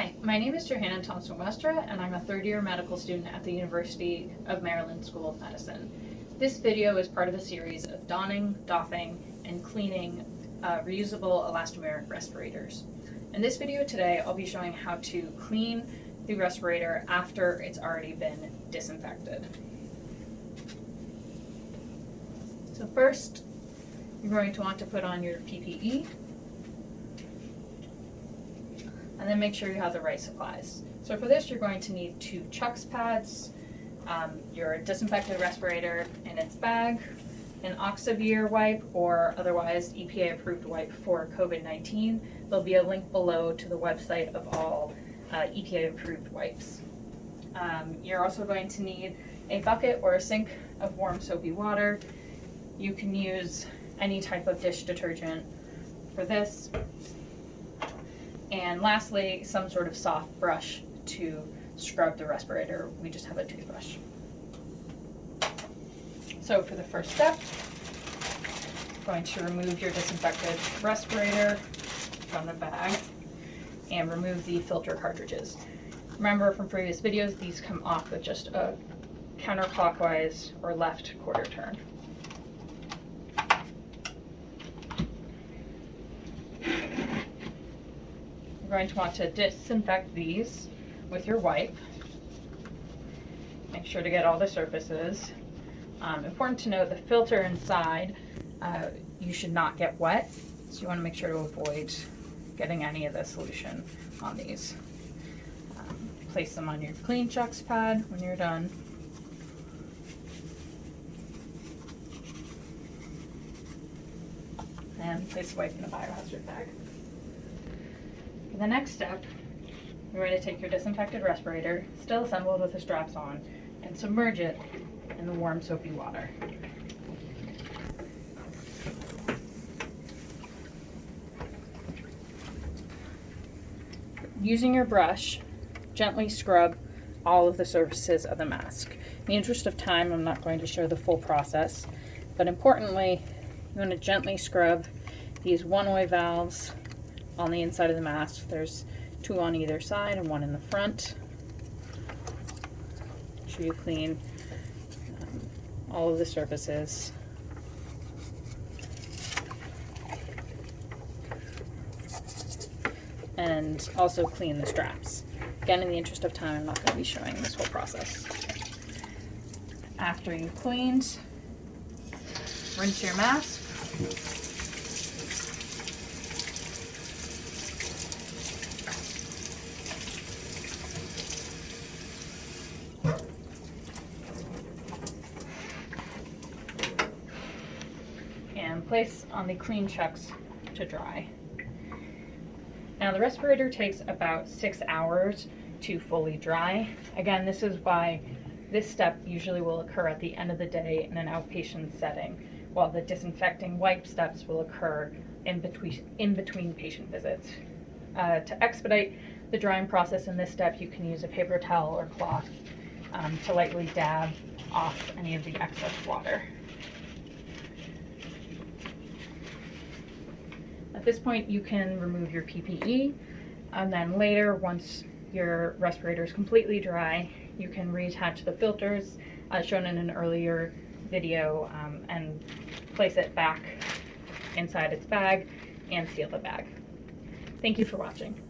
Hi, my name is Johanna Thompson-Westra, and I'm a third-year medical student at the University of Maryland School of Medicine. This video is part of a series of donning, doffing, and cleaning reusable elastomeric respirators. In this video today, I'll be showing how to clean the respirator after it's already been disinfected. So first, you're going to want to put on your PPE, and then make sure you have the right supplies. So for this, you're going to need 2 Chucks pads, your disinfected respirator in its bag, an Oxivir wipe, or otherwise EPA-approved wipe for COVID-19. There'll be a link below to the website of all EPA-approved wipes. You're also going to need a bucket or a sink of warm soapy water. You can use any type of dish detergent for this. And lastly, some sort of soft brush to scrub the respirator. We just have a toothbrush. So for the first step, I'm going to remove your disinfected respirator from the bag and remove the filter cartridges. Remember from previous videos, these come off with just a counterclockwise or left quarter turn. You're going to want to disinfect these with your wipe. Make sure to get all the surfaces. Important to note, the filter inside, you should not get wet, so you want to make sure to avoid getting any of the solution on these. Place them on your clean Chucks pad when you're done. And place the wipe in a biohazard bag. For the next step, you're going to take your disinfected respirator, still assembled with the straps on, and submerge it in the warm soapy water. Using your brush, gently scrub all of the surfaces of the mask. In the interest of time, I'm not going to show the full process, but importantly, you want to gently scrub these one-way valves on the inside of the mask. There's 2 on either side and 1 in the front. Make sure you clean all of the surfaces. And also clean the straps. Again, in the interest of time, I'm not going to be showing this whole process. After you've cleaned, rinse your mask. And place on the clean Chucks to dry. Now the respirator takes about 6 hours to fully dry. Again, this is why this step usually will occur at the end of the day in an outpatient setting, while the disinfecting wipe steps will occur in between patient visits. To expedite the drying process in this step, you can use a paper towel or cloth to lightly dab off any of the excess water. At this point, you can remove your PPE, and then later, once your respirator is completely dry, you can reattach the filters shown in an earlier video and place it back inside its bag and seal the bag. Thank you for watching.